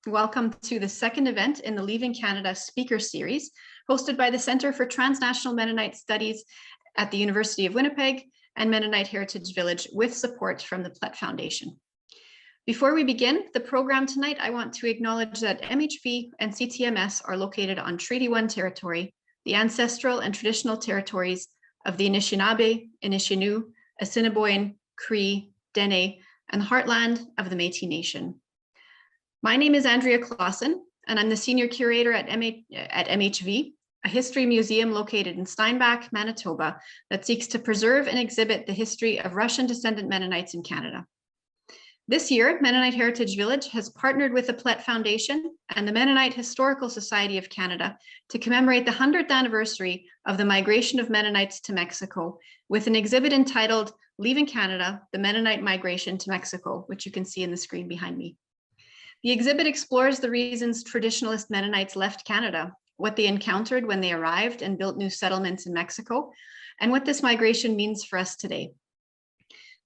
Welcome to the second event in the Leaving Canada Speaker Series, hosted by the Centre for Transnational Mennonite Studies at the University of Winnipeg and Mennonite Heritage Village with support from the Plett Foundation. Before we begin the program tonight, I want to acknowledge that MHV and CTMS are located on Treaty 1 territory, the ancestral and traditional territories of the Anishinaabe, Inishinu, Assiniboine, Cree, Dene, and the heartland of the Métis Nation. My name is Andrea Clausen, and I'm the Senior Curator at MHV, a history museum located in Steinbach, Manitoba, that seeks to preserve and exhibit the history of Russian descendant Mennonites in Canada. This year, Mennonite Heritage Village has partnered with the Plett Foundation and the Mennonite Historical Society of Canada to commemorate the 100th anniversary of the migration of Mennonites to Mexico with an exhibit entitled Leaving Canada, the Mennonite Migration to Mexico, which you can see in the screen behind me. The exhibit explores the reasons traditionalist Mennonites left Canada, what they encountered when they arrived and built new settlements in Mexico, and what this migration means for us today.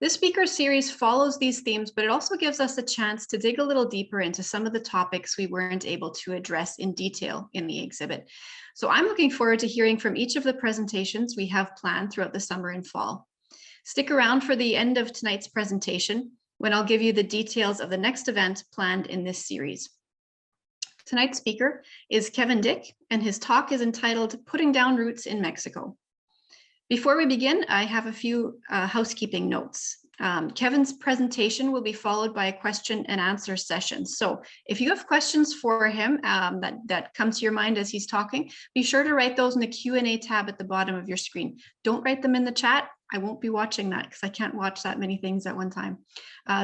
This speaker series follows these themes, but it also gives us a chance to dig a little deeper into some of the topics we weren't able to address in detail in the exhibit. So I'm looking forward to hearing from each of the presentations we have planned throughout the summer and fall. Stick around for the end of tonight's presentation, when I'll give you the details of the next event planned in this series. Tonight's speaker is Kevin Dyck, and his talk is entitled Putting Down Roots in Mexico. Before we begin, I have a few housekeeping notes. Kevin's presentation will be followed by a question and answer session. So if you have questions for him that come to your mind as he's talking, be sure to write those in the Q&A tab at the bottom of your screen. Don't write them in the chat. I won't be watching that because I can't watch that many things at one time.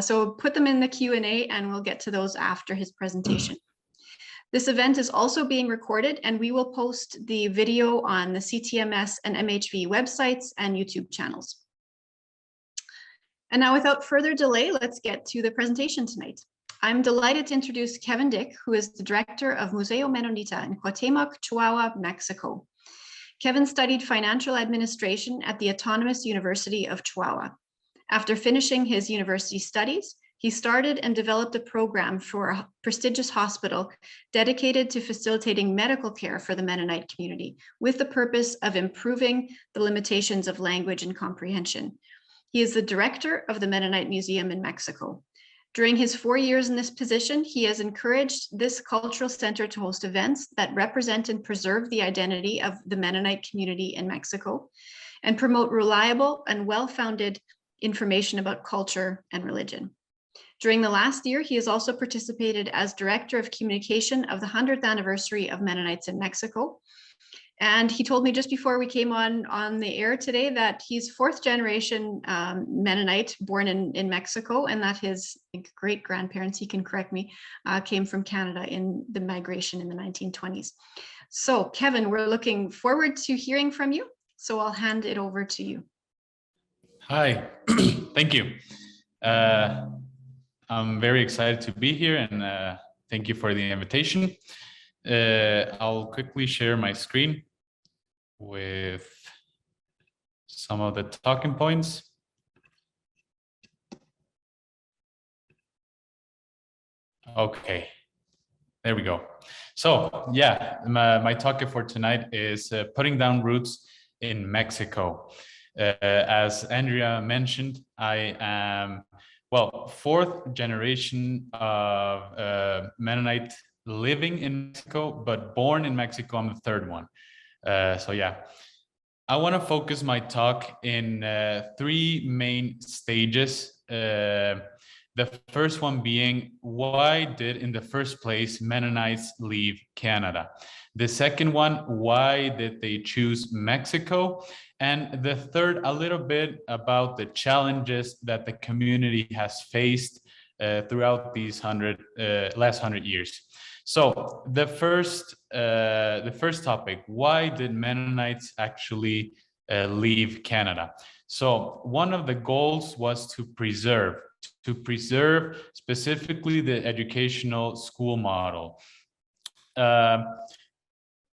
So put them in the Q&A and we'll get to those after his presentation. This event is also being recorded, and we will post the video on the CTMS and MHV websites and YouTube channels. And now, without further delay, let's get to the presentation tonight. I'm delighted to introduce Kevin Dyck, who is the director of Museo Menonita in Cuauhtémoc, Chihuahua, Mexico. Kevin studied financial administration at the Autonomous University of Chihuahua. After finishing his university studies, he started and developed a program for a prestigious hospital dedicated to facilitating medical care for the Mennonite community, with the purpose of improving the limitations of language and comprehension. He is the director of the Mennonite Museum in Mexico. During his 4 years in this position, he has encouraged this cultural center to host events that represent and preserve the identity of the Mennonite community in Mexico and promote reliable and well-founded information about culture and religion. During the last year, he has also participated as Director of Communication of the 100th anniversary of Mennonites in Mexico. And he told me just before we came on the air today that he's fourth generation Mennonite born in Mexico, and that his great-grandparents, he can correct me, came from Canada in the migration in the 1920s. So Kevin, we're looking forward to hearing from you. So I'll hand it over to you. Hi, thank you. I'm very excited to be here, and thank you for the invitation. I'll quickly share my screen with some of the talking points. Okay, there we go. So yeah, my topic for tonight is putting down roots in Mexico. As Andrea mentioned, I am fourth generation of Mennonite living in Mexico, but born in Mexico. I'm the third one. So yeah, I want to focus my talk in three main stages. The first one being, why did in the first place Mennonites leave Canada? The second one, why did they choose Mexico? And the third, a little bit about the challenges that the community has faced throughout these last 100 years. So the first topic, why did Mennonites actually leave Canada? So one of the goals was to preserve specifically the educational school model.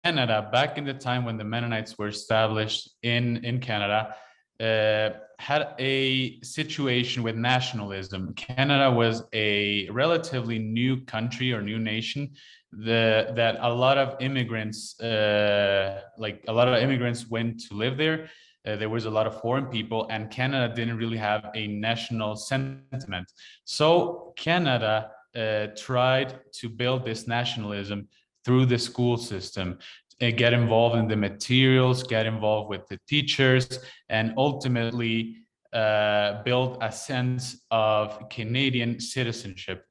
Canada, back in the time when the Mennonites were established in Canada, had a situation with nationalism. Canada was a relatively new country or new nation that a lot of immigrants, went to live there. There was a lot of foreign people, and Canada didn't really have a national sentiment. So Canada tried to build this nationalism through the school system, get involved in the materials, get involved with the teachers, and ultimately build a sense of Canadian citizenship.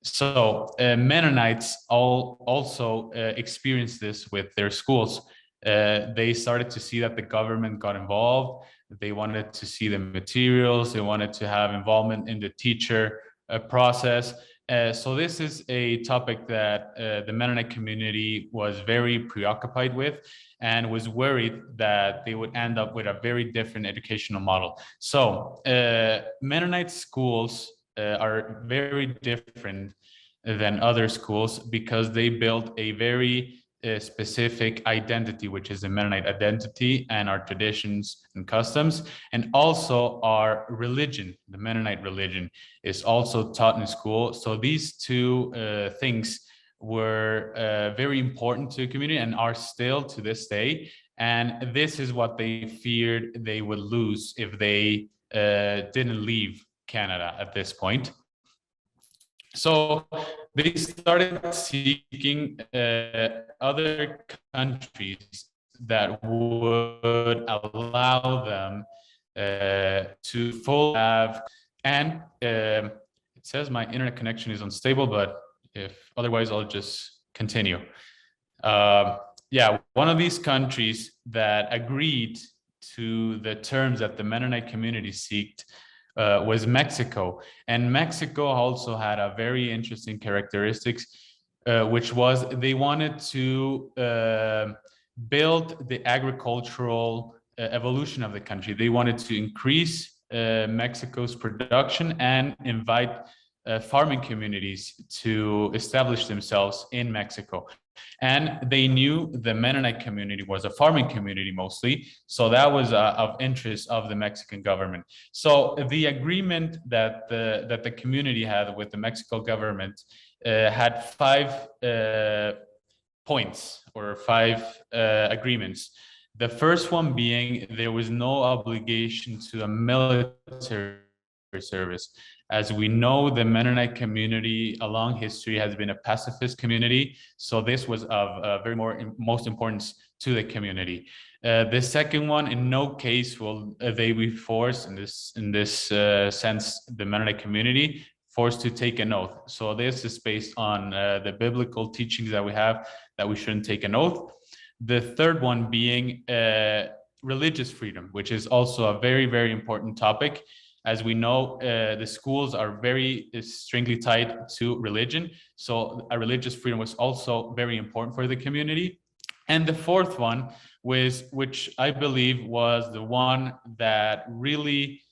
So Mennonites also experienced this with their schools. They started to see that the government got involved. They wanted to see the materials. They wanted to have involvement in the teacher process. So this is a topic that the Mennonite community was very preoccupied with and was worried that they would end up with a very different educational model. So Mennonite schools are very different than other schools because they build a very specific identity, which is the Mennonite identity and our traditions and customs, and also our religion. The Mennonite religion is also taught in school. So these two things were very important to the community and are still to this day. And this is what they feared they would lose if they didn't leave Canada at this point. So they started seeking other countries that would allow them to fully have, and it says my internet connection is unstable, but if otherwise I'll just continue. Yeah, one of these countries that agreed to the terms that the Mennonite community sought was Mexico. And Mexico also had a very interesting characteristics, which was they wanted to build the agricultural evolution of the country. They wanted to increase Mexico's production and invite farming communities to establish themselves in Mexico. And they knew the Mennonite community was a farming community mostly. So that was of interest of the Mexican government. So the agreement that the community had with the Mexican government had 5 points or 5 agreements. The first one being there was no obligation to a military service. As we know, the Mennonite community along history has been a pacifist community. So this was of most importance to the community. The second one, in no case will they be forced in this sense, the Mennonite community forced to take an oath. So this is based on the biblical teachings that we have that we shouldn't take an oath. The third one being religious freedom, which is also a very, very important topic. As we know, the schools are very strictly tied to religion. So a religious freedom was also very important for the community. And the fourth one was, which I believe was the one that really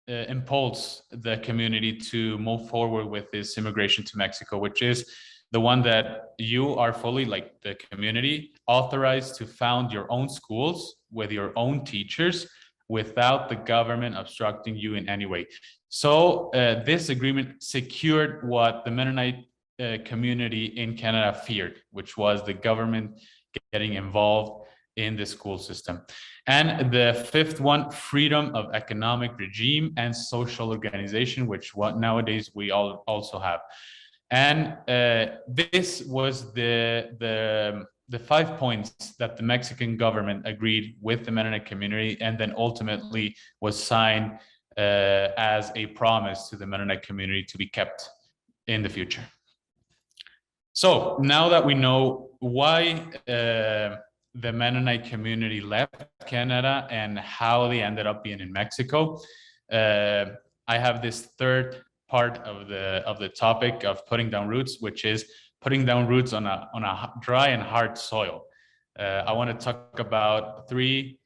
impulsed the community to move forward with this immigration to Mexico, which is the one that you are fully, like the community, authorized to found your own schools with your own teachers, without the government obstructing you in any way. So this agreement secured what the Mennonite community in Canada feared, which was the government getting involved in the school system. And the fifth one, freedom of economic regime and social organization, which nowadays we all also have. And this was the 5 points that the Mexican government agreed with the Mennonite community, and then ultimately was signed as a promise to the Mennonite community to be kept in the future. So now that we know why the Mennonite community left Canada and how they ended up being in Mexico, I have this third part of the topic of putting down roots, which is putting down roots on a dry and hard soil. I want to talk about 3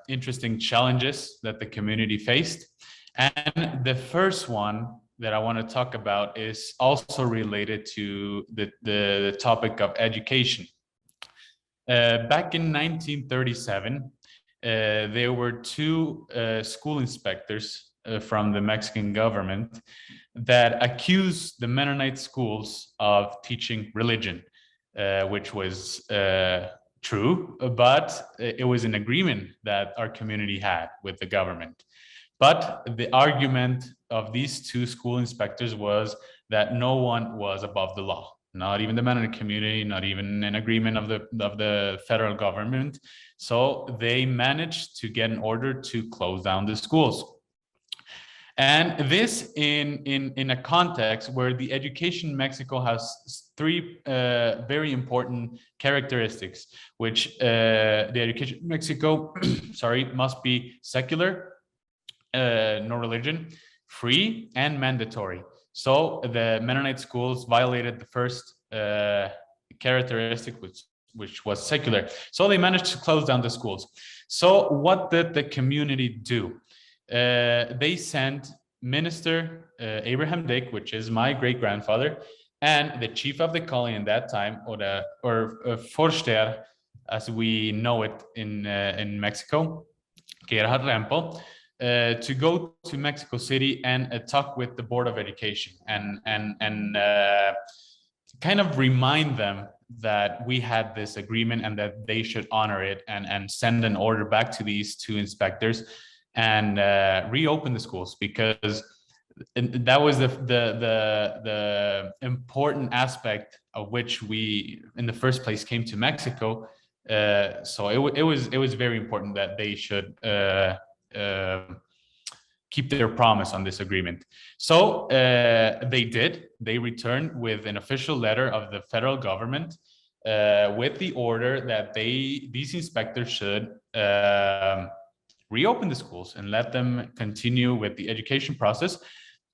interesting challenges that the community faced. And the first one that I want to talk about is also related to the topic of education. Back in 1937, there were two school inspectors from the Mexican government that accused the Mennonite schools of teaching religion, which was true, but it was an agreement that our community had with the government. But the argument of these two school inspectors was that no one was above the law, not even the Mennonite community, not even an agreement of the federal government. So they managed to get an order to close down the schools. And this in a context where the education in Mexico has three very important characteristics, which the education in Mexico, sorry, must be secular, no religion, free, and mandatory. So the Mennonite schools violated the first characteristic, which was secular. So they managed to close down the schools. So what did the community do? They sent Minister Abraham Dyck, which is my great-grandfather, and the chief of the colony in that time, or Forster, as we know it in Mexico, Gerhard Rempel, to go to Mexico City and talk with the Board of Education and kind of remind them that we had this agreement and that they should honor it and send an order back to these two inspectors and reopen the schools, because that was the important aspect of which we in the first place came to Mexico. So it was very important that they should keep their promise on this agreement. So they did. They returned with an official letter of the federal government with the order that these inspectors should reopen the schools and let them continue with the education process.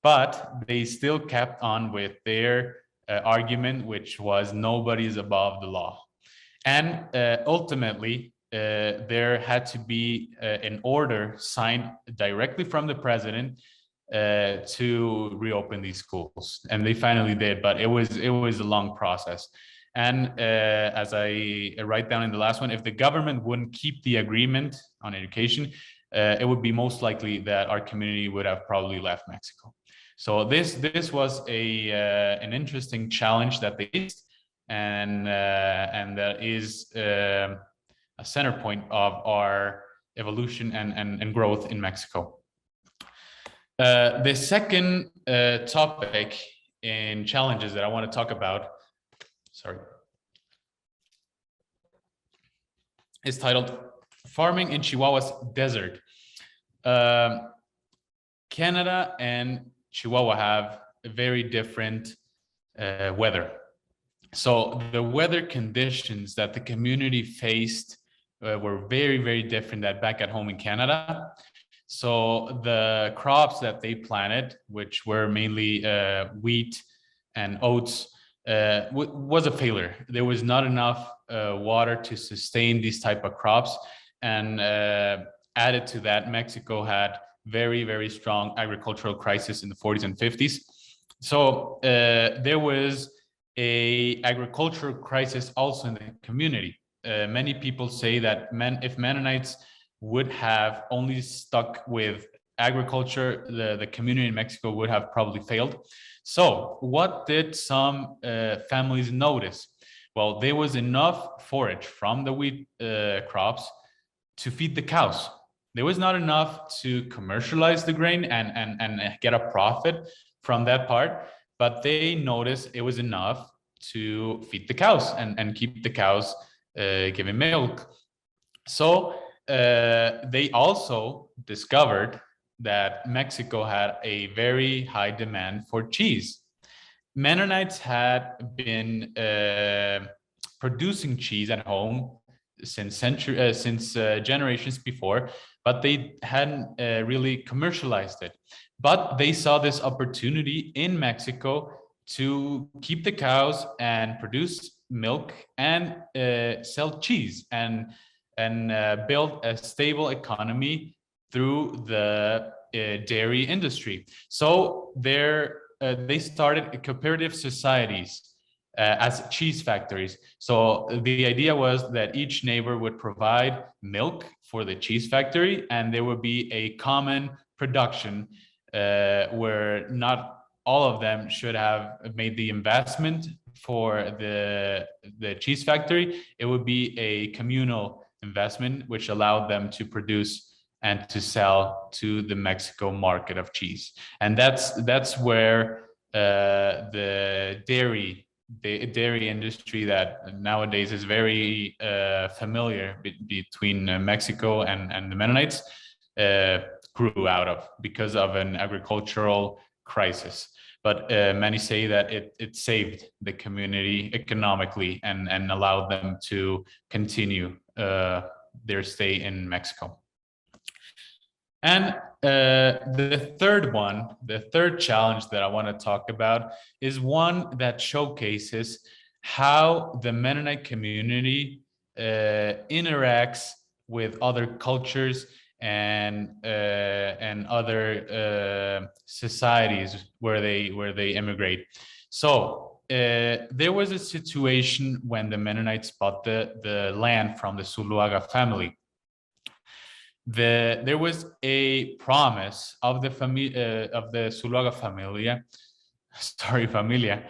But they still kept on with their argument, which was nobody's above the law. And ultimately, there had to be an order signed directly from the president to reopen these schools, and they finally did. But it was a long process. And as I write down in the last one, if the government wouldn't keep the agreement on education, it would be most likely that our community would have probably left Mexico. So this was an interesting challenge that they faced, and that is a center point of our evolution and growth in Mexico. The second topic in challenges that I want to talk about, is titled Farming in Chihuahua's Desert. Canada and Chihuahua have a very different weather. So the weather conditions that the community faced were very, very different than back at home in Canada. So the crops that they planted, which were mainly wheat and oats, was a failure. There was not enough water to sustain these type of crops. And added to that, Mexico had very, very strong agricultural crisis in the 40s and 50s. So there was a agricultural crisis also in the community. Many people say that if Mennonites would have only stuck with agriculture, the community in Mexico would have probably failed. So what did some families notice? Well, there was enough forage from the wheat crops to feed the cows. There was not enough to commercialize the grain and get a profit from that part, but they noticed it was enough to feed the cows and keep the cows giving milk. So they also discovered that Mexico had a very high demand for cheese. Mennonites had been producing cheese at home since generations before, but they hadn't really commercialized it. But they saw this opportunity in Mexico to keep the cows and produce milk and sell cheese and build a stable economy through the dairy industry. So they started cooperative societies as cheese factories. So the idea was that each neighbor would provide milk for the cheese factory, and there would be a common production where not all of them should have made the investment for the cheese factory. It would be a communal investment, which allowed them to produce and to sell to the Mexico market of cheese. And that's where the dairy industry that nowadays is very familiar between Mexico and the Mennonites grew out of, because of an agricultural crisis. But many say that it saved the community economically and allowed them to continue their stay in Mexico. And the third challenge that I want to talk about is one that showcases how the Mennonite community interacts with other cultures and other societies where they immigrate. So there was a situation when the Mennonites bought the land from the Zuluaga family. There was a promise of the Zuluaga familia,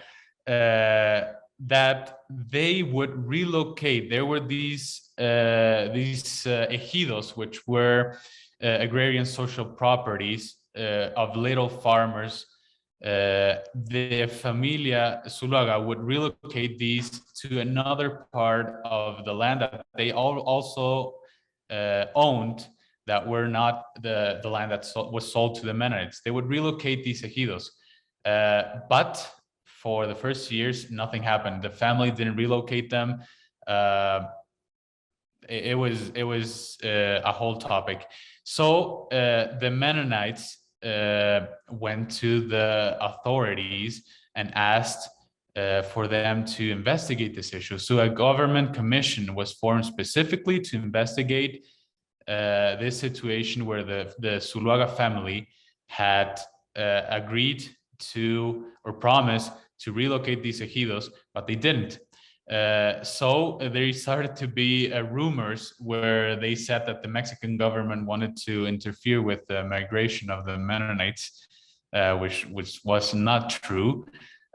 that they would relocate. There were these ejidos, which were agrarian social properties of little farmers. The familia Zuluaga would relocate these to another part of the land that they also owned, that were not the land that was sold to the Mennonites. They would relocate these ejidos. But for the first years, nothing happened. The family didn't relocate them. It was a whole topic. So the Mennonites went to the authorities and asked for them to investigate this issue. So a government commission was formed specifically to investigate this situation where the Zuluaga family had agreed to or promised to relocate these ejidos, but they didn't. So there started to be rumors where they said that the Mexican government wanted to interfere with the migration of the Mennonites, which was not true.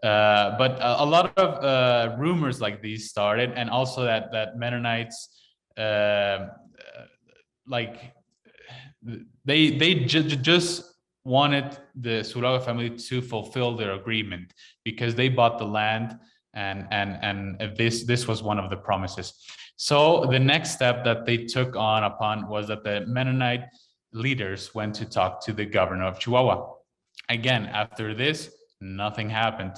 But a lot of rumors like these started, and also that Mennonites like they just wanted the Zuluaga family to fulfill their agreement because they bought the land, and this was one of the promises. So the next step that they took upon was that the Mennonite leaders went to talk to the governor of Chihuahua. Again, after this, nothing happened.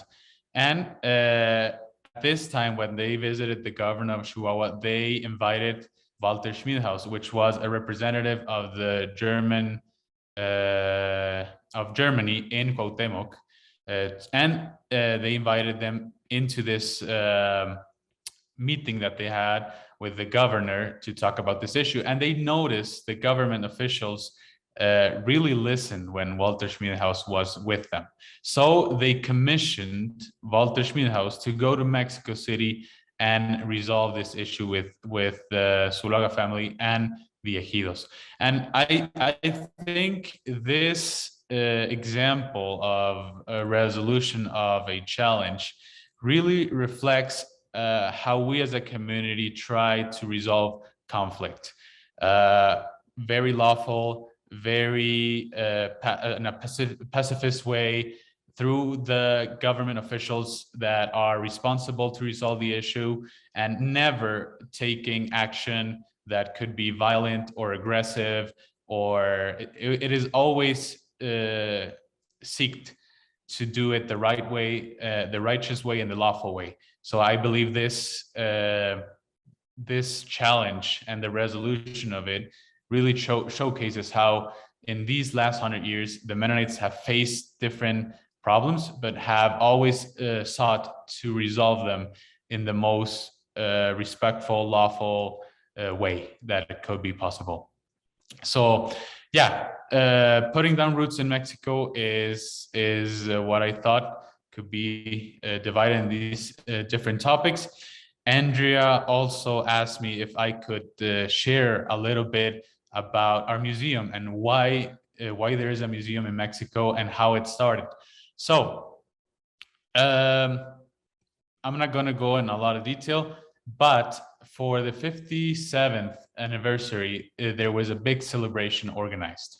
And at this time, when they visited the governor of Chihuahua, they invited Walter Schmiedhaus, which was a representative of the Germany in Cuauhtémoc, and they invited them into this meeting that they had with the governor to talk about this issue. And they noticed the government officials really listened when Walter Schmiedhaus was with them. So they commissioned Walter Schmiedhaus to go to Mexico City and resolve this issue with the Zuluaga family and the ejidos. And I think this example of a resolution of a challenge really reflects how we as a community try to resolve conflict. Very lawful, very in a pacifist way, through the government officials that are responsible to resolve the issue, and never taking action that could be violent or aggressive, or it is always seeked to do it the right way, the righteous way and the lawful way. So I believe this challenge and the resolution of it really showcases how in these last 100 years, the Mennonites have faced different problems, but have always sought to resolve them in the most respectful, lawful way that it could be possible. So yeah, putting down roots in Mexico is what I thought could be divided in these different topics. Andrea also asked me if I could share a little bit about our museum and why there is a museum in Mexico and how it started. So I'm not going to go in a lot of detail, but for the 57th anniversary, there was a big celebration organized.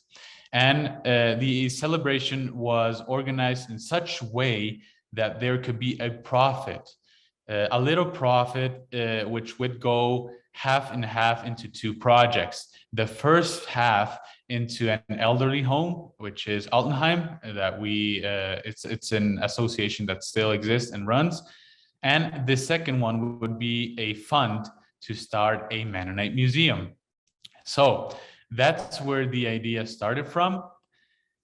And the celebration was organized in such a way that there could be a profit, a little profit, which would go half and half into two projects. The first half into an elderly home, which is Altenheim, that it's an association that still exists and runs. And the second one would be a fund to start a Mennonite museum. So that's where the idea started from.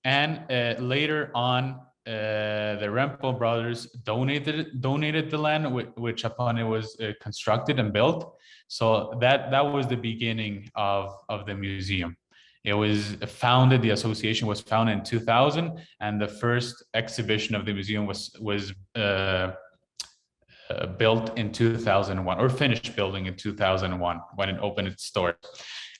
And later on, the Rempel brothers donated the land, which upon it was constructed and built. So that was the beginning of the museum. It was founded, the association was founded in 2000, and the first exhibition of the museum was built in 2001, or finished building in 2001 when it opened its doors.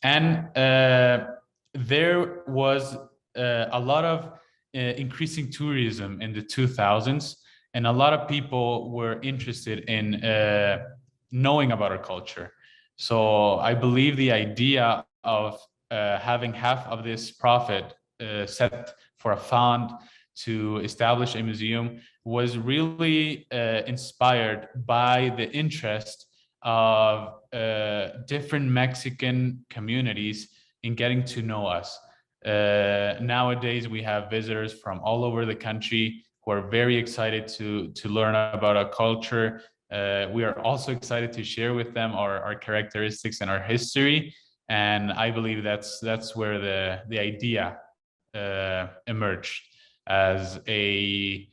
And there was a lot of increasing tourism in the 2000s, and a lot of people were interested in knowing about our culture. So I believe the idea of having half of this profit set for a fund to establish a museum was really inspired by the interest of different Mexican communities in getting to know us. Nowadays, we have visitors from all over the country who are very excited to learn about our culture. We are also excited to share with them our characteristics and our history. And I believe that's where the idea emerged as a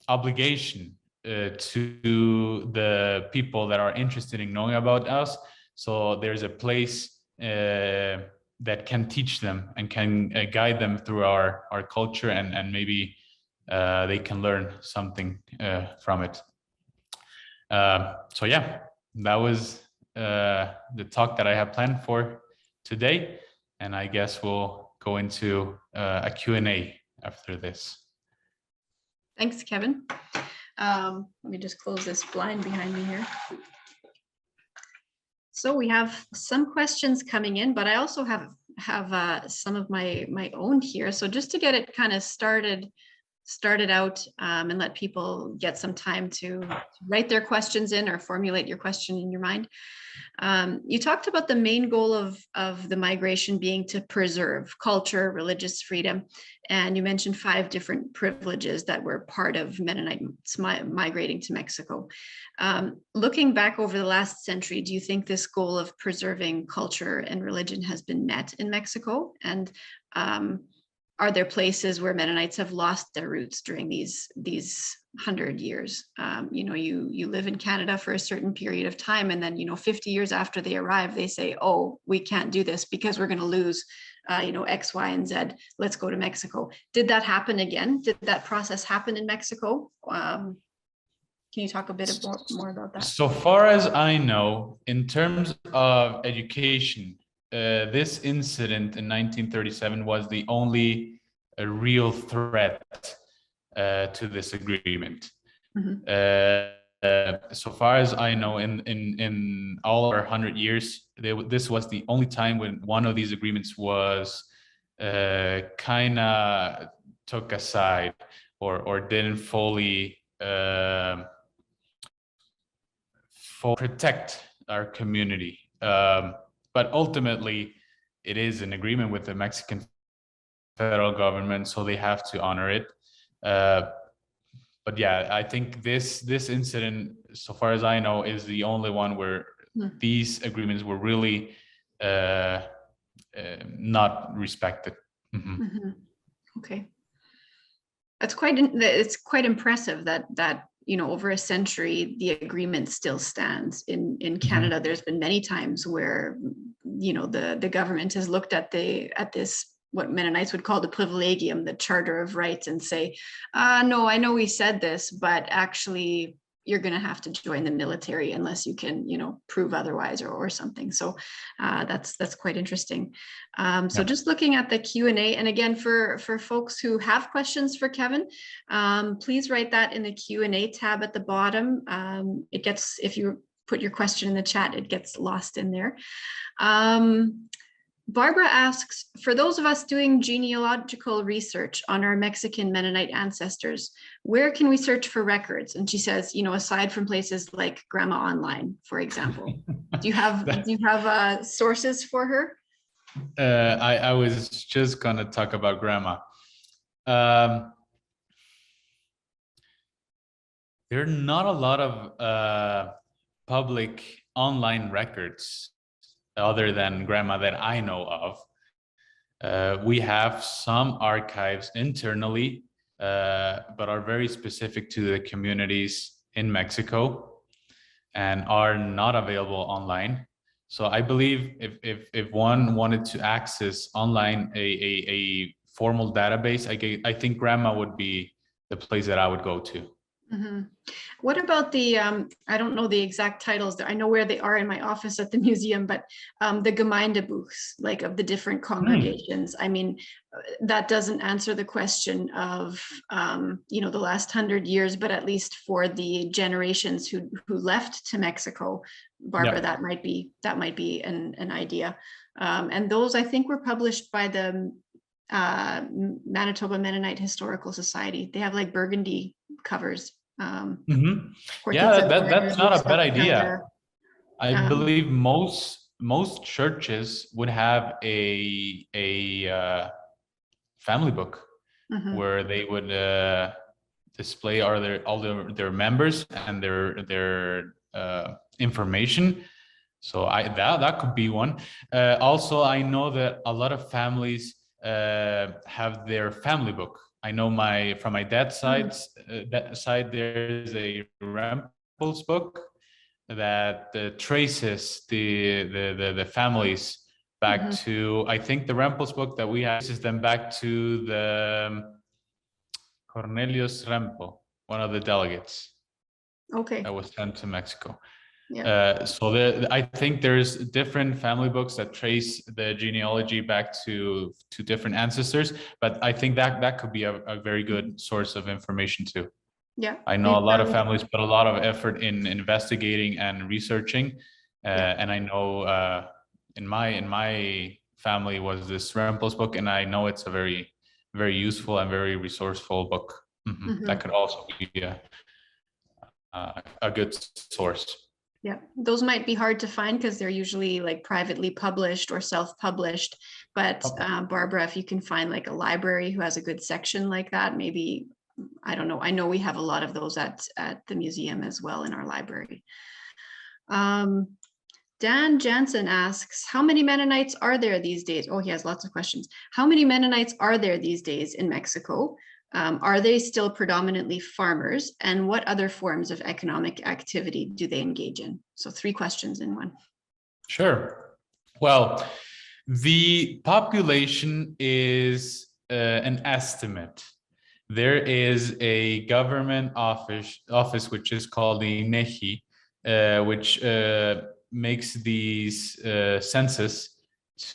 obligation to the people that are interested in knowing about us. So there's a place that can teach them and can guide them through our culture, and maybe they can learn something from it. So yeah, that was the talk that I have planned for today, and I guess we'll go into a Q&A after this. Thanks, Kevin. Let me just close this blind behind me here. So we have some questions coming in, but I also have some of my own here. So just to get it kind of started out and let people get some time to write their questions in or formulate your question in your mind. You talked about the main goal of the migration being to preserve culture, religious freedom, and you mentioned 5 different privileges that were part of Mennonites migrating to Mexico. Looking back over the last century, do you think this goal of preserving culture and religion has been met in Mexico? And are there places where Mennonites have lost their roots during these 100 years? You live in Canada for a certain period of time, and then 50 years after they arrive, they say, "Oh, we can't do this because we're going to lose, X, Y, and Z. Let's go to Mexico." Did that happen again? Did that process happen in Mexico? Can you talk a bit more about that? So far as I know, in terms of education, this incident in 1937 was the only real threat to this agreement. Mm-hmm. So far as I know, in all our 100 years, this was the only time when one of these agreements was kind of took aside or didn't fully protect our community. But ultimately, it is an agreement with the Mexican federal government, so they have to honor it. But yeah, I think this incident, so far as I know, is the only one where these agreements were really not respected. Mm-hmm. Mm-hmm. Okay, it's quite impressive that over a century the agreement still stands. In Canada, mm-hmm. There's been many times where the government has looked at this what Mennonites would call the privilegium, the Charter of Rights, and say, no, I know we said this, but actually you're going to have to join the military unless you can, prove otherwise or something. So that's quite interesting. So just looking at the Q&A, and again, for folks who have questions for Kevin, please write that in the Q&A tab at the bottom. If you put your question in the chat, it gets lost in there. Barbara asks, for those of us doing genealogical research on our Mexican Mennonite ancestors, where can we search for records? And she says, aside from places like Grandma Online, for example. Do you have sources for her? I was just gonna talk about Grandma. There are not a lot of public online records other than Grandma that I know of. We have some archives internally, but are very specific to the communities in Mexico and are not available online. So I believe if one wanted to access online a formal database, I think Grandma would be the place that I would go to. Mm-hmm. What about the, I don't know the exact titles, I know where they are in my office at the museum, but the Gemeindebuchs, like of the different congregations. I mean, that doesn't answer the question of, the last 100 years, but at least for the generations who left to Mexico, Barbara, that might be an idea. And those I think were published by the Manitoba Mennonite Historical Society. They have like burgundy covers. Yeah, that's not a bad idea. I believe most churches would have a family book where they would display all their members and their information. So that could be one. Also, I know that a lot of families have their family book. I know from my dad's side, there's a Rempels book that traces the families back to, I think the Rempels book that we have traces them back to the Cornelius Rempo, one of the delegates. Okay. That was sent to Mexico. Yeah. So I think there's different family books that trace the genealogy back to different ancestors, but I think that could be a very good source of information too. Yeah, I know a lot of families put a lot of effort in investigating and researching, and I know in my family was this Rempels book, and I know it's a very, very useful and very resourceful book. That could also be a good source. Yeah, those might be hard to find because they're usually like privately published or self-published. But Barbara, if you can find like a library who has a good section like that, maybe, I don't know. I know we have a lot of those at the museum as well in our library. Dan Jansen asks, how many Mennonites are there these days? Oh, he has lots of questions. How many Mennonites are there these days in Mexico? Are they still predominantly farmers? And what other forms of economic activity do they engage in? So 3 questions in one. Sure. Well, the population is an estimate. There is a government office which is called the INEGI, which makes these census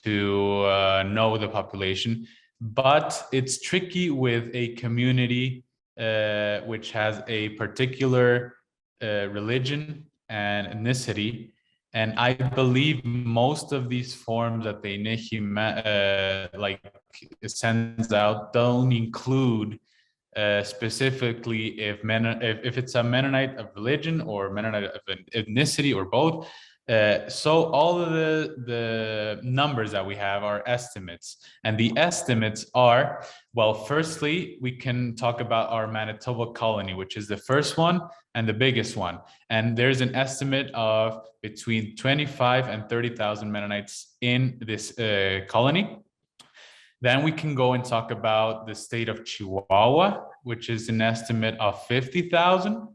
to know the population. But it's tricky with a community which has a particular religion and ethnicity. And I believe most of these forms that the INEGI sends out don't include specifically if it's a Mennonite of religion or Mennonite of an ethnicity or both. So all of the numbers that we have are estimates, and the estimates are, well, firstly, we can talk about our Manitoba Colony, which is the first one and the biggest one. And there's an estimate of between 25 and 30,000 Mennonites in this colony. Then we can go and talk about the state of Chihuahua, which is an estimate of 50,000.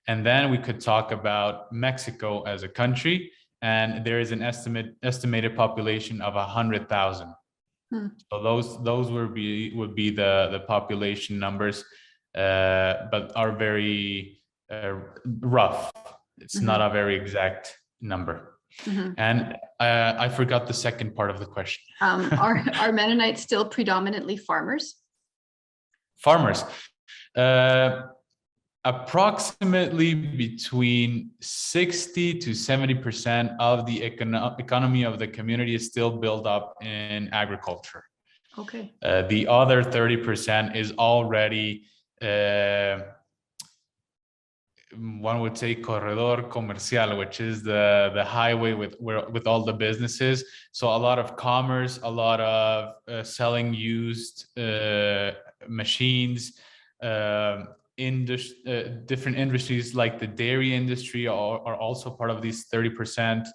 And then we could talk about Mexico as a country, and there is an estimated population of 100,000. So those would be the population numbers, but are very rough. It's not a very exact number. And I forgot the second part of the question. Are Mennonites still predominantly farmers? Farmers. Approximately between 60 to 70% of the economy of the community is still built up in agriculture. Okay. The other 30% is already, one would say, corredor comercial, which is the highway with all the businesses. So a lot of commerce, a lot of selling used machines, different industries like the dairy industry are also part of these 30%.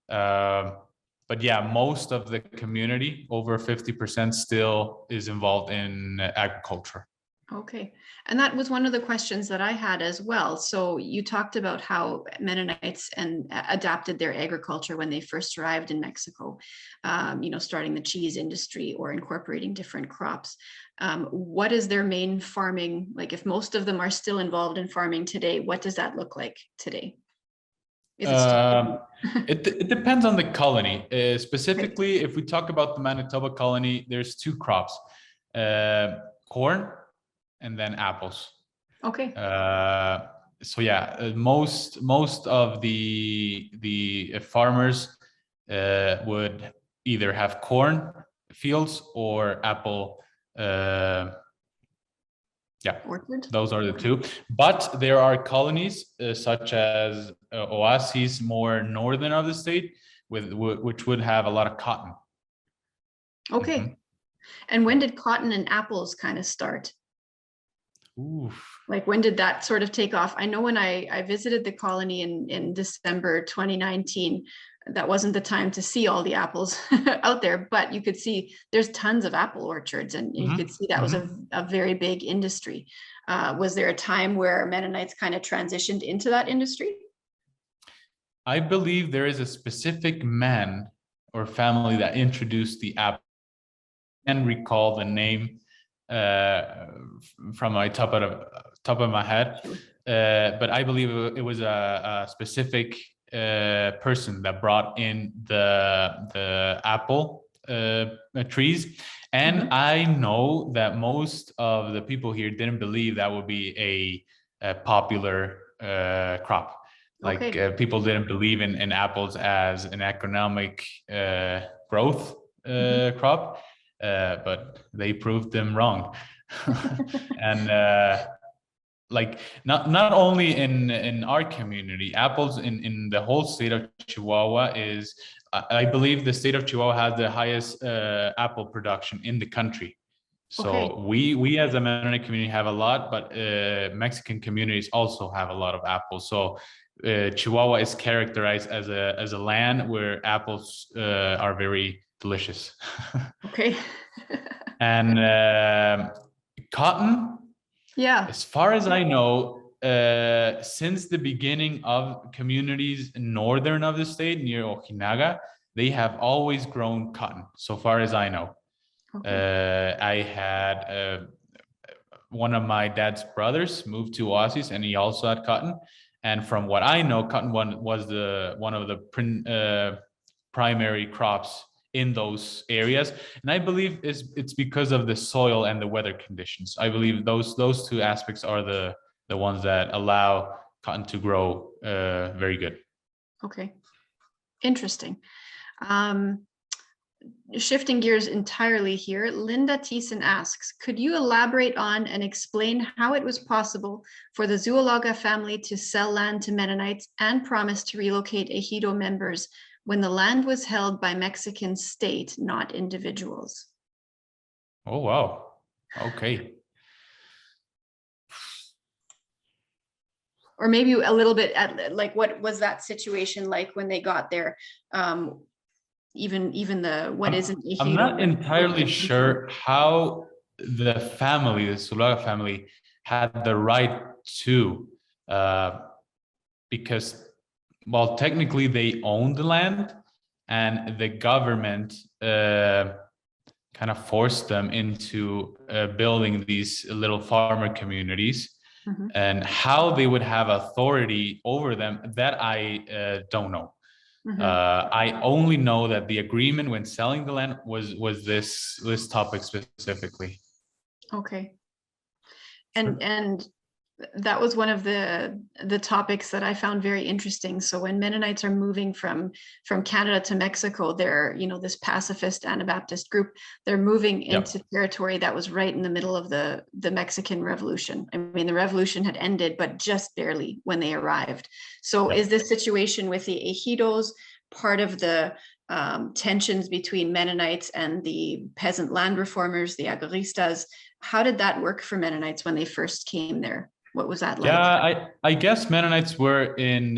But yeah, most of the community, over 50%, still is involved in agriculture. Okay. And that was one of the questions that I had as well. So you talked about how Mennonites adapted their agriculture when they first arrived in Mexico, starting the cheese industry or incorporating different crops. What is their main farming? Like, if most of them are still involved in farming today, what does that look like today? It depends on the colony. Specifically, okay, if we talk about the Manitoba Colony, there's two crops, corn and then apples. Okay. So yeah, most of the farmers would either have corn fields or apple. Orchard? Those are the two. But there are colonies such as oases more northern of the state, which would have a lot of cotton. Okay. And when did cotton and apples kind of start? Oof. Like, when did that sort of take off? I know when I visited the colony in December 2019, that wasn't the time to see all the apples out there, but you could see there's tons of apple orchards, and you could see that was a very big industry. Was there a time where Mennonites kind of transitioned into that industry? I believe there is a specific man or family that introduced the apple. I can't recall the name from my top of my head, but I believe it was a specific person that brought in the apple trees, and I know that most of the people here didn't believe that would be a popular crop. Like, people didn't believe in apples as an economic growth crop. But they proved them wrong. And like, not only in our community, apples in the whole state of Chihuahua is, I believe the state of Chihuahua has the highest apple production in the country. So we as a Mennonite community have a lot, but Mexican communities also have a lot of apples. So Chihuahua is characterized as a land where apples are very delicious. Okay. And cotton, yeah, as far as I know, since the beginning of communities northern of the state near Ojinaga, they have always grown cotton, so far as I know. I had one of my dad's brothers moved to Oasis, and he also had cotton. And from what I know, cotton was one of the primary crops in those areas, and I believe it's because of the soil and the weather conditions. I believe those two aspects are the ones that allow cotton to grow very good. Okay, interesting. Shifting gears entirely here, Linda Thiessen asks, could you elaborate on and explain how it was possible for the Zuloaga family to sell land to Mennonites and promise to relocate ejido members when the land was held by Mexican state, not individuals? Oh, wow. Okay. Or maybe a little bit like, what was that situation like when they got there? Even what isn't ejido? I'm not entirely sure how the Zuloaga family had the right to, because, well, technically they owned the land, and the government kind of forced them into building these little farmer communities. And how they would have authority over them, that I don't know. I only know that the agreement when selling the land was this topic specifically. Okay. And that was one of the topics that I found very interesting. So when Mennonites are moving from Canada to Mexico, they're, you know, this pacifist Anabaptist group, they're moving into territory that was right in the middle of the Mexican Revolution. I mean, the revolution had ended, but just barely when they arrived. So is this situation with the ejidos part of the tensions between Mennonites and the peasant land reformers, the agoristas? How did that work for Mennonites when they first came there? What was that like? Yeah, I guess Mennonites were in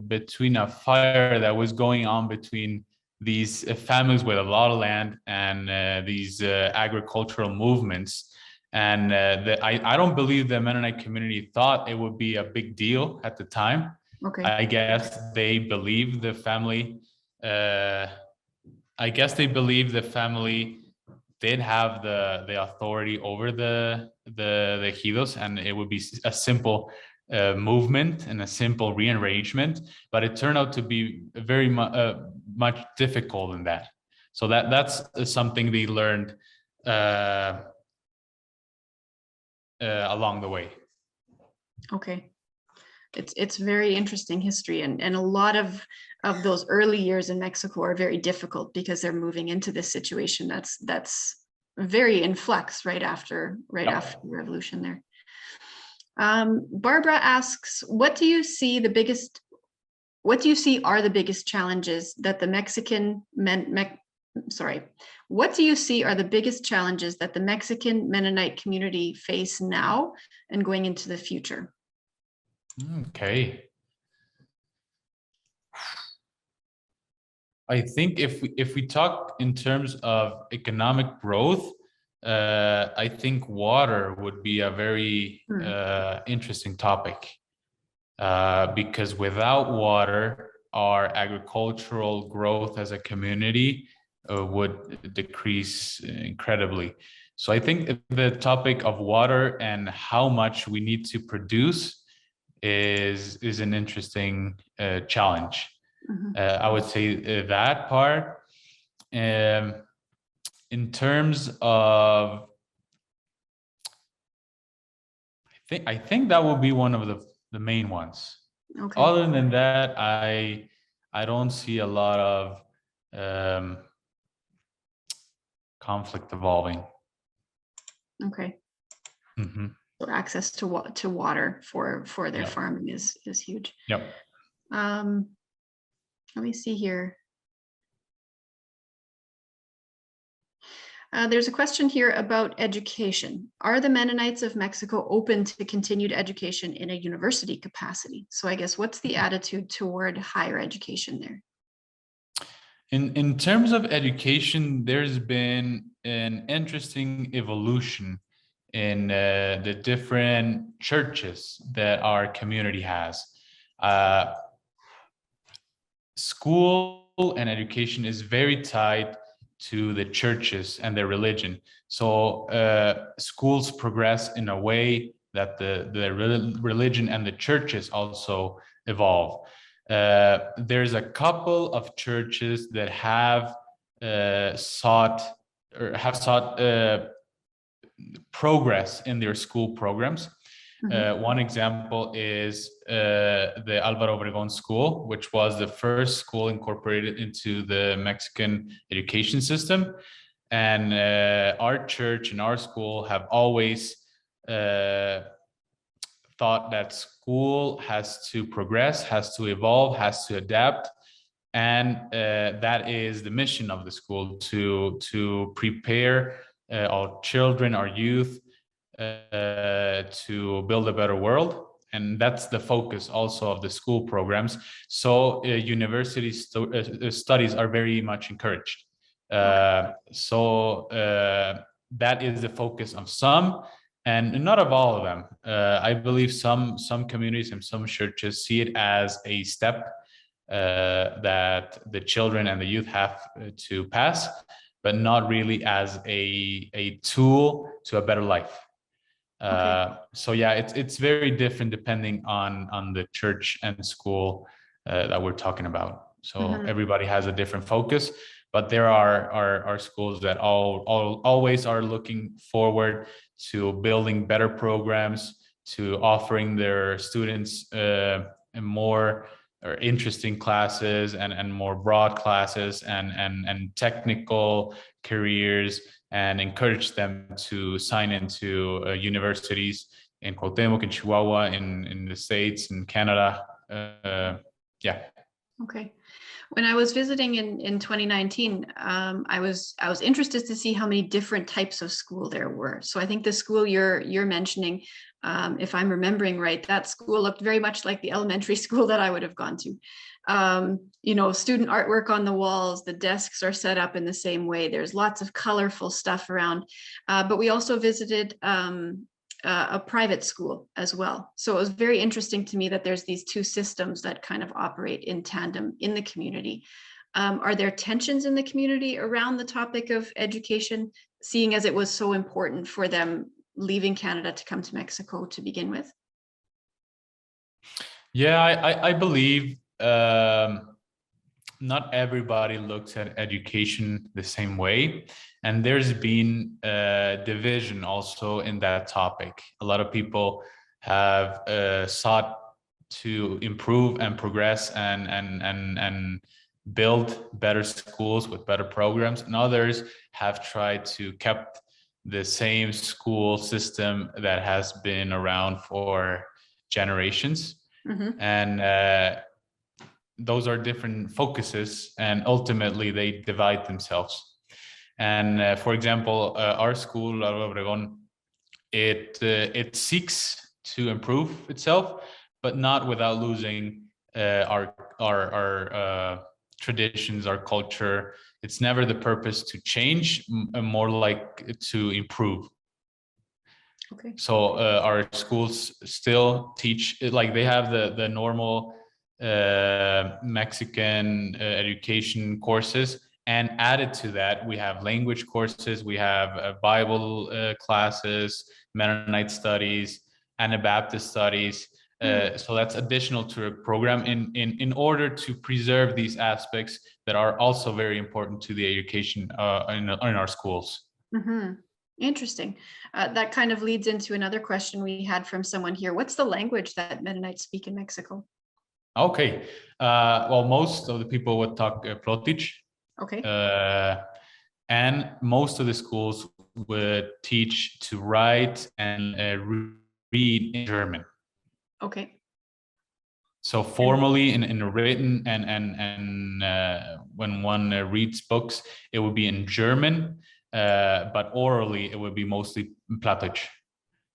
between a fire that was going on between these families with a lot of land and these agricultural movements. And I don't believe the Mennonite community thought it would be a big deal at the time. Okay. I guess they believed the family. I guess they believed the family did have the authority over the ejidos, and it would be a simple movement and a simple rearrangement, but it turned out to be very much difficult than that. So that's something they learned along the way. Okay. It's very interesting history, and a lot of those early years in Mexico are very difficult because they're moving into this situation that's very in flux right after the revolution there. Barbara asks, what do you see are the biggest challenges that the what do you see are the biggest challenges that the Mexican Mennonite community face now and going into the future? Okay. I think if we talk in terms of economic growth, I think water would be a very interesting topic, because without water, our agricultural growth as a community would decrease incredibly. So I think the topic of water and how much we need to produce is an interesting challenge. I would say that part. In terms of, I think that will be one of the main ones. Okay. Other than that, I don't see a lot of conflict evolving. Okay. So access to water for their farming is huge. Yep. Let me see here. There's a question here about education. Are the Mennonites of Mexico open to continued education in a university capacity? So I guess what's the attitude toward higher education there? In terms of education, there's been an interesting evolution in the different churches that our community has. School and education is very tied to the churches and their religion. So schools progress in a way that the religion and the churches also evolve. There's a couple of churches that have sought progress in their school programs. One example is the Álvaro Obregón School, which was the first school incorporated into the Mexican education system. And our church and our school have always thought that school has to progress, has to evolve, has to adapt. And that is the mission of the school, to prepare our children, our youth, to build a better world. And that's the focus also of the school programs. So university studies are very much encouraged. So that is the focus of some, and not of all of them. I believe some communities and some churches see it as a step that the children and the youth have to pass. but not really as a tool to a better life. So yeah, it's very different depending on the church and school that we're talking about. So everybody has a different focus, but there are schools that always are looking forward to building better programs, to offering their students more or interesting classes and more broad classes and technical careers, and encourage them to sign into universities in Cuauhtémoc, in Chihuahua, in the States, in Canada. Yeah. Okay. When I was visiting in 2019, I was interested to see how many different types of school there were. So I think the school you're mentioning, if I'm remembering right, that school looked very much like the elementary school that I would have gone to. You know, student artwork on the walls, the desks are set up in the same way. There's lots of colorful stuff around. But we also visited a private school as well. So it was very interesting to me that there's these two systems that kind of operate in tandem in the community. Are there tensions in the community around the topic of education, seeing as it was so important for them leaving Canada to come to Mexico to begin with? Yeah, I believe not everybody looks at education the same way. And there's been a division also in that topic. A lot of people have sought to improve and progress and build better schools with better programs, and others have tried to keep the same school system that has been around for generations. And those are different focuses, and ultimately they divide themselves. And for example, our school, Álvaro Obregón, it seeks to improve itself, but not without losing our traditions, our culture. It's never the purpose to change, more like to improve. Okay. So our schools still teach, like they have the normal Mexican education courses, and added to that we have language courses, we have Bible classes, Mennonite studies, Anabaptist studies. So that's additional to a program in order to preserve these aspects that are also very important to the education in our schools. Interesting. That kind of leads into another question we had from someone here. What's the language that Mennonites speak in Mexico? Okay. Well, most of the people would talk Plotich. Okay. And most of the schools would teach to write and read in German. Okay. So formally in written and when one reads books, it would be in German, but orally it would be mostly Plotich.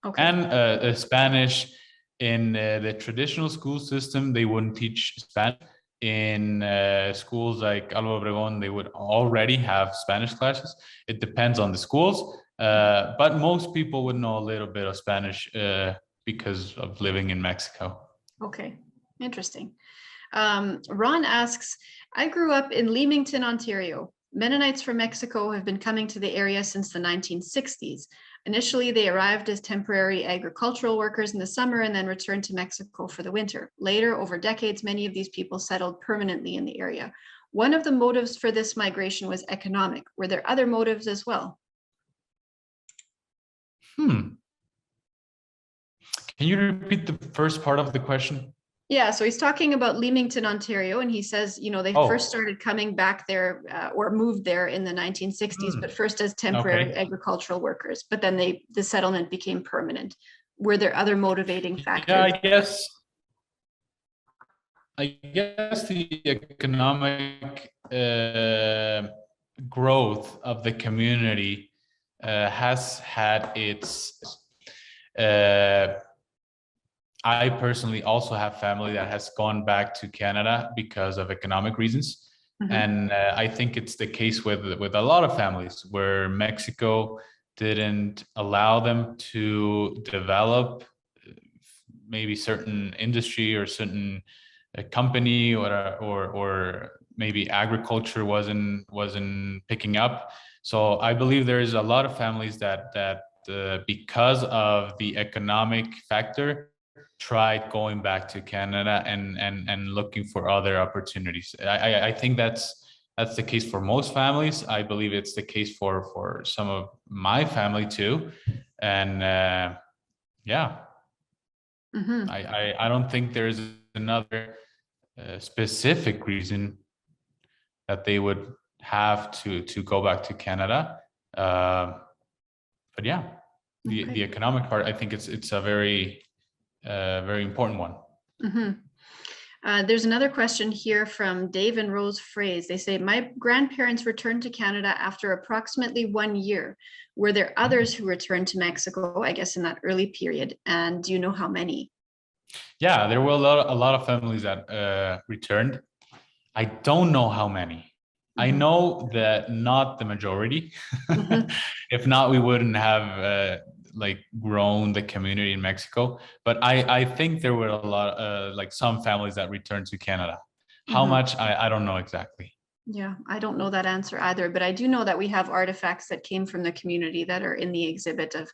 Okay. And Spanish. In the traditional school system, they wouldn't teach Spanish. In schools like Álvaro Obregón, they would already have Spanish classes. It depends on the schools, but most people would know a little bit of Spanish because of living in Mexico. Okay, interesting. Ron asks, I grew up in Leamington, Ontario. Mennonites from Mexico have been coming to the area since the 1960s. Initially, they arrived as temporary agricultural workers in the summer and then returned to Mexico for the winter. Later, over decades, many of these people settled permanently in the area. One of the motives for this migration was economic. Were there other motives as well? Can you repeat the first part of the question? Yeah, so he's talking about Leamington, Ontario, and he says, you know, they first started coming back there or moved there in the 1960s, but first as temporary agricultural workers, but then the settlement became permanent. Were there other motivating factors? Yeah, I guess the economic growth of the community has had its I personally also have family that has gone back to Canada because of economic reasons. And I think it's the case with a lot of families where Mexico didn't allow them to develop maybe certain industry or certain company, or maybe agriculture wasn't picking up. So I believe there is a lot of families that because of the economic factor, tried going back to Canada and looking for other opportunities. I think that's the case for most families. I believe it's the case for some of my family too. And yeah, I don't think there's another specific reason that they would have to go back to Canada. But yeah, the economic part, I think it's a very important one. There's another question here from Dave and Rose Fraze. They say, my grandparents returned to Canada after approximately 1 year. Were there others who returned to Mexico, I guess, in that early period? And do you know how many? Yeah, there were a lot of families that returned. I don't know how many. I know that not the majority. If not, we wouldn't have like grown the community in Mexico. But I think there were a lot, like some families that returned to Canada. How much, I don't know exactly. Yeah, I don't know that answer either, but I do know that we have artifacts that came from the community that are in the exhibit of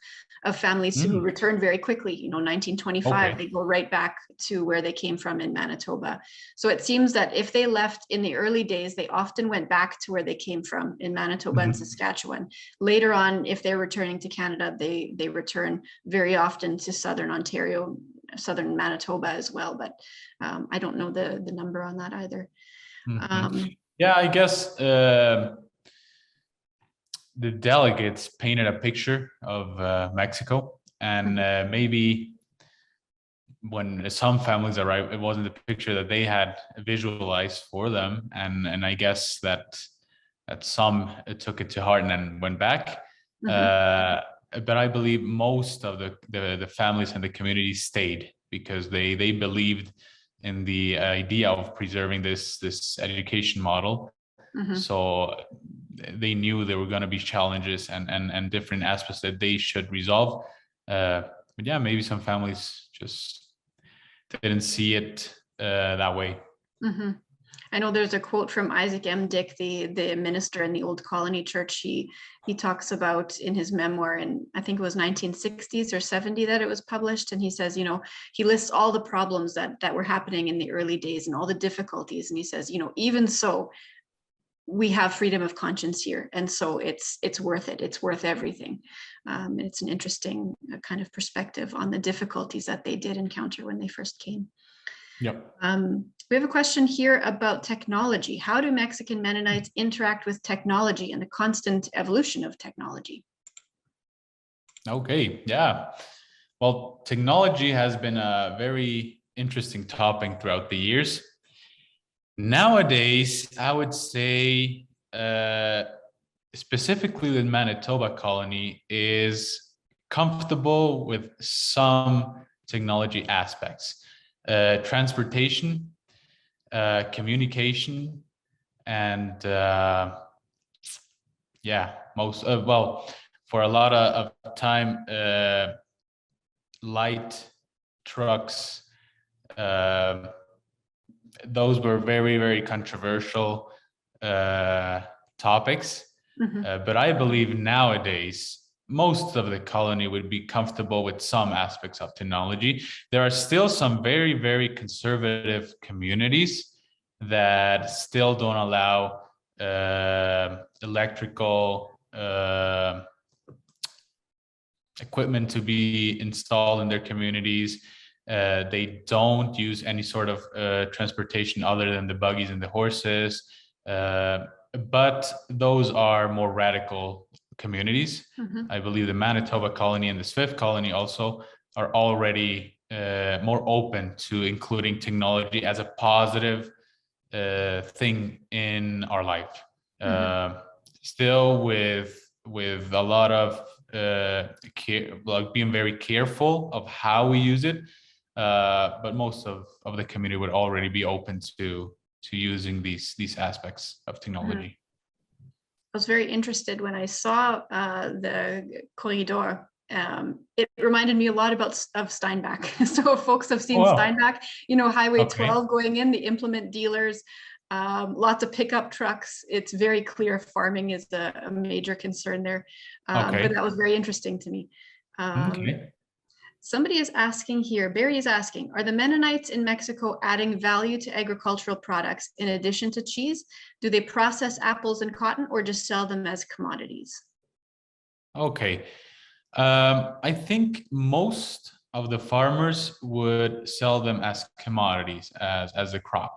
families who returned very quickly. 1925, they go right back to where they came from in Manitoba. So it seems that if they left in the early days, they often went back to where they came from in Manitoba and Saskatchewan. Later on, if they're returning to Canada, they return very often to Southern Ontario, Southern Manitoba as well, but I don't know the number on that either. Yeah, I guess the delegates painted a picture of Mexico, and maybe when some families arrived, it wasn't the picture that they had visualized for them, and I guess that some took it to heart and then went back. But I believe most of the families and the community stayed because they believed in the idea of preserving this education model. So they knew there were going to be challenges and different aspects that they should resolve. But yeah, maybe some families just didn't see it that way. I know there's a quote from Isaac M. Dyck, the minister in the Old Colony Church. He talks about in his memoir, and I think it was 1960s or 70 that it was published. And he says, he lists all the problems that were happening in the early days and all the difficulties. And he says, even so, we have freedom of conscience here. And so it's worth it. It's worth everything. It's an interesting kind of perspective on the difficulties that they did encounter when they first came. Yep. We have a question here about technology. How do Mexican Mennonites interact with technology and the constant evolution of technology? Okay, yeah. Well, technology has been a very interesting topic throughout the years. Nowadays, I would say, specifically the Manitoba Colony is comfortable with some technology aspects. Transportation, communication, and yeah, for a lot of time, light trucks, those were very, very controversial topics. But I believe nowadays most of the colony would be comfortable with some aspects of technology. There are still some very, very conservative communities that still don't allow electrical equipment to be installed in their communities. They don't use any sort of transportation other than the buggies and the horses. But those are more radical communities. I believe the Manitoba Colony and the Swift Colony also are already more open to including technology as a positive thing in our life. Still with a lot of being very careful of how we use it, but most of the community would already be open to using these aspects of technology. I was very interested when I saw the corridor. It reminded me a lot of Steinbach. So if folks have seen Steinbach, Highway 12 going in, the implement dealers, lots of pickup trucks. It's very clear farming is a major concern there. Okay. But that was very interesting to me. Okay. Somebody is asking here, Barry is asking, are the Mennonites in Mexico adding value to agricultural products in addition to cheese? Do they process apples and cotton or just sell them as commodities? Okay. I think most of the farmers would sell them as commodities, as a crop.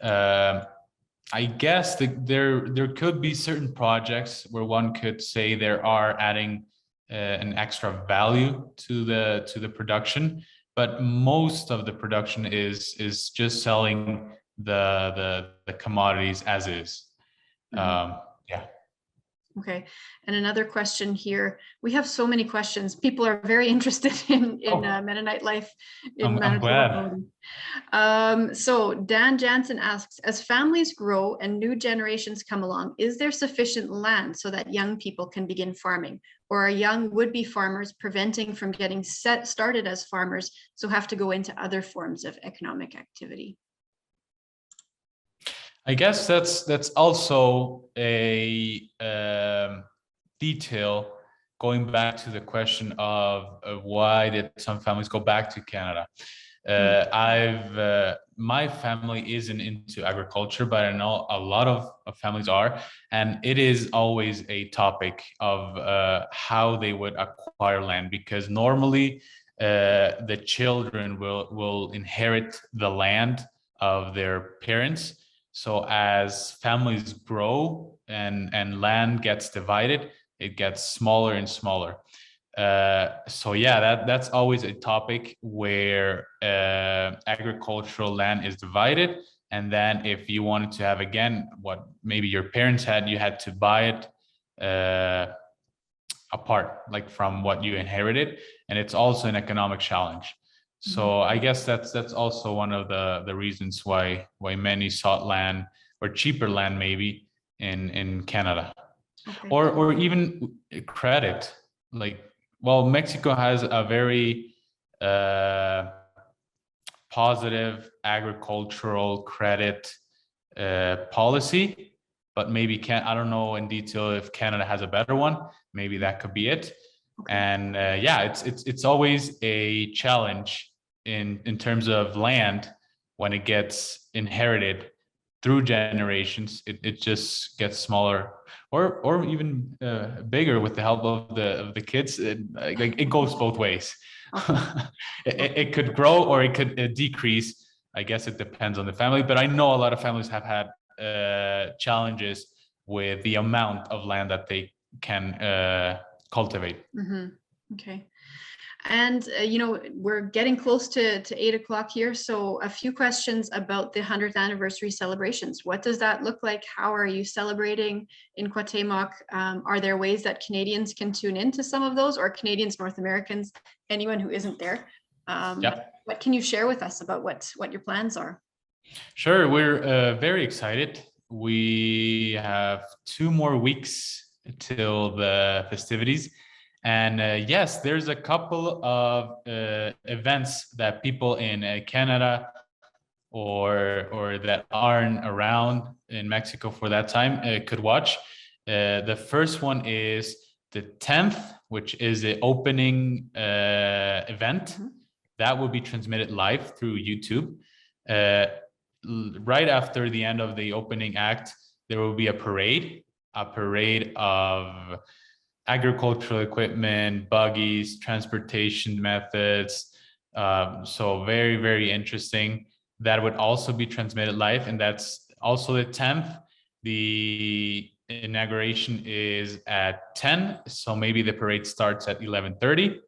I guess there could be certain projects where one could say there are adding an extra value to the production, but most of the production is just selling the commodities as is. Yeah. Okay, and another question here. We have so many questions. People are very interested in Mennonite life in I'm Manitoba. glad. So Dan Jansen asks, as families grow and new generations come along, is there sufficient land so that young people can begin farming? Or are young would-be farmers preventing from getting started as farmers, so have to go into other forms of economic activity? I guess that's also a detail going back to the question of why did some families go back to Canada. My family isn't into agriculture, but I know a lot of families are, and it is always a topic of how they would acquire land, because normally the children will inherit the land of their parents. So as families grow and land gets divided, it gets smaller and smaller. So yeah, that's always a topic where agricultural land is divided. And then if you wanted to have, again, what maybe your parents had, you had to buy it apart, like from what you inherited. And it's also an economic challenge. So I guess that's also one of the reasons why many sought land, or cheaper land maybe, in Canada. Okay. Or even credit. Like, well, Mexico has a very positive agricultural credit policy, but maybe I don't know in detail if Canada has a better one. Maybe that could be it. Okay. And yeah, it's always a challenge in terms of land when it gets inherited through generations. It just gets smaller, or even bigger with the help of the kids. It goes both ways. Okay. it could grow or it could decrease. I guess it depends on the family, but I know a lot of families have had challenges with the amount of land that they can cultivate. Okay. And, we're getting close to 8 o'clock here. So a few questions about the 100th anniversary celebrations. What does that look like? How are you celebrating in Cuauhtémoc? Are there ways that Canadians can tune into some of those, or Canadians, North Americans, anyone who isn't there? What can you share with us about what your plans are? Sure, we're very excited. We have 2 more weeks till the festivities. And yes, there's a couple of events that people in Canada or that aren't around in Mexico for that time could watch. The first one is the 10th, which is the opening event. That will be transmitted live through YouTube. Right after the end of the opening act, there will be a parade of agricultural equipment, buggies, transportation methods. So very, very interesting. That would also be transmitted live, and that's also the 10th. The inauguration is at 10, so maybe the parade starts at 11:30.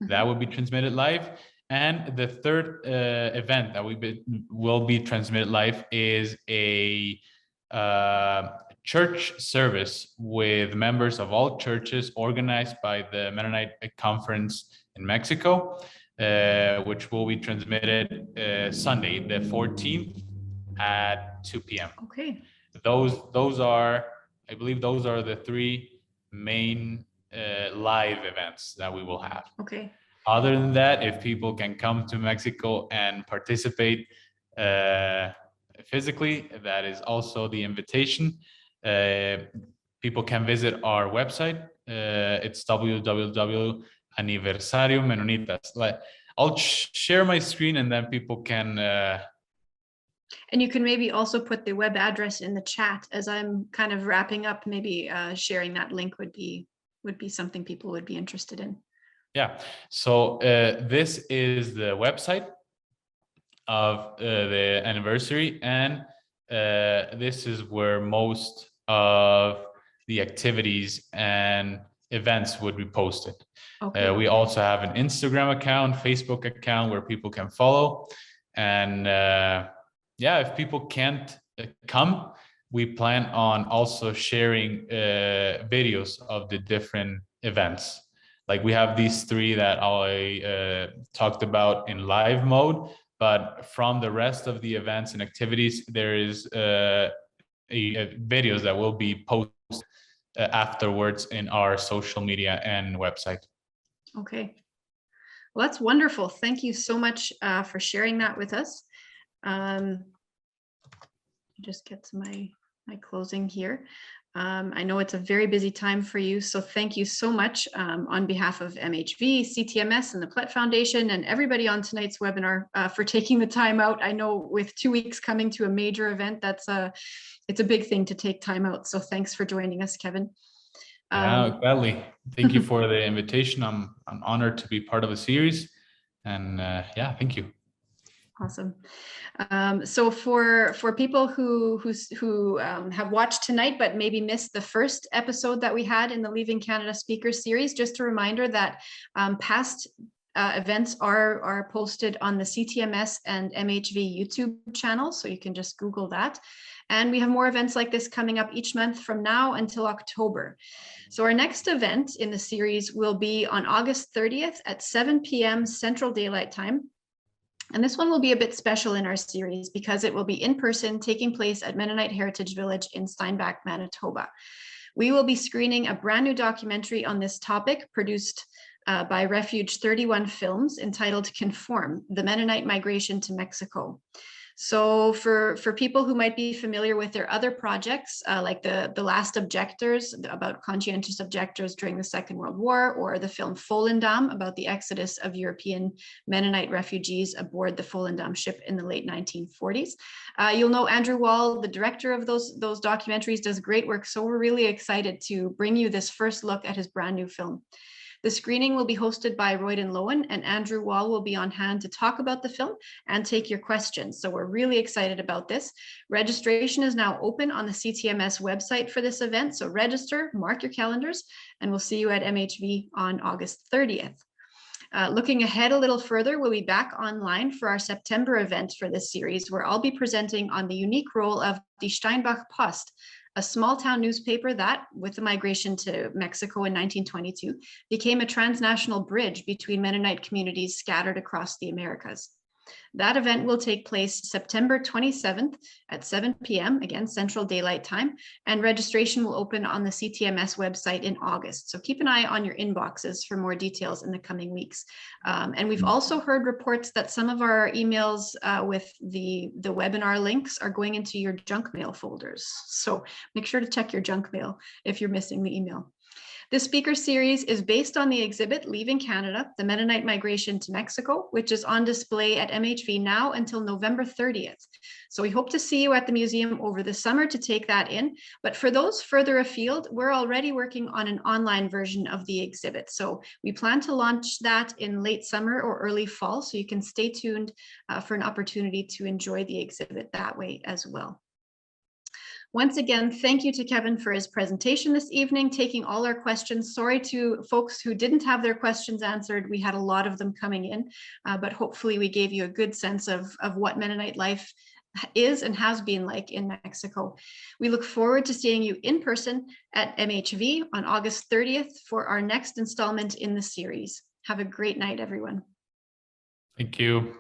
That will be transmitted live. And the third event that will be transmitted live is a church service with members of all churches, organized by the Mennonite Conference in Mexico, which will be transmitted Sunday, the 14th at 2 p.m. Okay. Those are, I believe, those are the 3 main live events that we will have. Okay. Other than that, if people can come to Mexico and participate, physically, that is also the invitation. People can visit our website. It's www.aniversario Mennonitas. I'll share my screen and then people can. And you can maybe also put the web address in the chat as I'm kind of wrapping up. Maybe sharing that link would be something people would be interested in. Yeah. So this is the website of the anniversary, and this is where most of the activities and events would be posted. Okay. We also have an Instagram account, Facebook account where people can follow. And yeah, if people can't come, we plan on also sharing videos of the different events. Like we have these 3 that I talked about in live mode, but from the rest of the events and activities, there is videos that will be posted afterwards in our social media and website. Okay. Well, that's wonderful. Thank you so much for sharing that with us. Just get to my closing here. I know it's a very busy time for you, so thank you so much on behalf of MHV, CTMS, and the Plett Foundation, and everybody on tonight's webinar for taking the time out. I know with 2 weeks coming to a major event, it's a big thing to take time out. So thanks for joining us, Kevin. Yeah, gladly. Thank you for the invitation. I'm honored to be part of the series, and yeah, thank you. Awesome. So for people who have watched tonight but maybe missed the first episode that we had in the Leaving Canada Speaker Series, just a reminder that past events are posted on the CTMS and MHV YouTube channels, so you can just Google that. And we have more events like this coming up each month from now until October. So our next event in the series will be on August 30th at 7 p.m. Central Daylight Time. And this one will be a bit special in our series because it will be in person, taking place at Mennonite Heritage Village in Steinbach, Manitoba. We will be screening a brand new documentary on this topic produced by Refuge 31 Films entitled Conform, the Mennonite Migration to Mexico. So for people who might be familiar with their other projects, like the Last Objectors, about conscientious objectors during the Second World War, or the film Volendam, about the exodus of European Mennonite refugees aboard the Volendam ship in the late 1940s. You'll know Andrew Wall, the director of those documentaries, does great work. So we're really excited to bring you this first look at his brand new film. The screening will be hosted by Royden Lowen, and Andrew Wall will be on hand to talk about the film and take your questions. So we're really excited about this. Registration is now open on the CTMS website for this event. So register, mark your calendars, and we'll see you at MHV on August 30th. Looking ahead a little further, we'll be back online for our September event for this series, where I'll be presenting on the unique role of the Steinbach Post, a small town newspaper that, with the migration to Mexico in 1922, became a transnational bridge between Mennonite communities scattered across the Americas. That event will take place September 27th at 7 p.m., again, Central Daylight Time, and registration will open on the CTMS website in August. So keep an eye on your inboxes for more details in the coming weeks. And we've also heard reports that some of our emails with the webinar links are going into your junk mail folders. So make sure to check your junk mail if you're missing the email. This speaker series is based on the exhibit Leaving Canada, the Mennonite Migration to Mexico, which is on display at MHV now until November 30th. So we hope to see you at the museum over the summer to take that in. But for those further afield, we're already working on an online version of the exhibit. So we plan to launch that in late summer or early fall. So you can stay tuned for an opportunity to enjoy the exhibit that way as well. Once again, thank you to Kevin for his presentation this evening, taking all our questions. Sorry to folks who didn't have their questions answered. We had a lot of them coming in, but hopefully we gave you a good sense of what Mennonite life is and has been like in Mexico. We look forward to seeing you in person at MHV on August 30th for our next installment in the series. Have a great night, everyone. Thank you.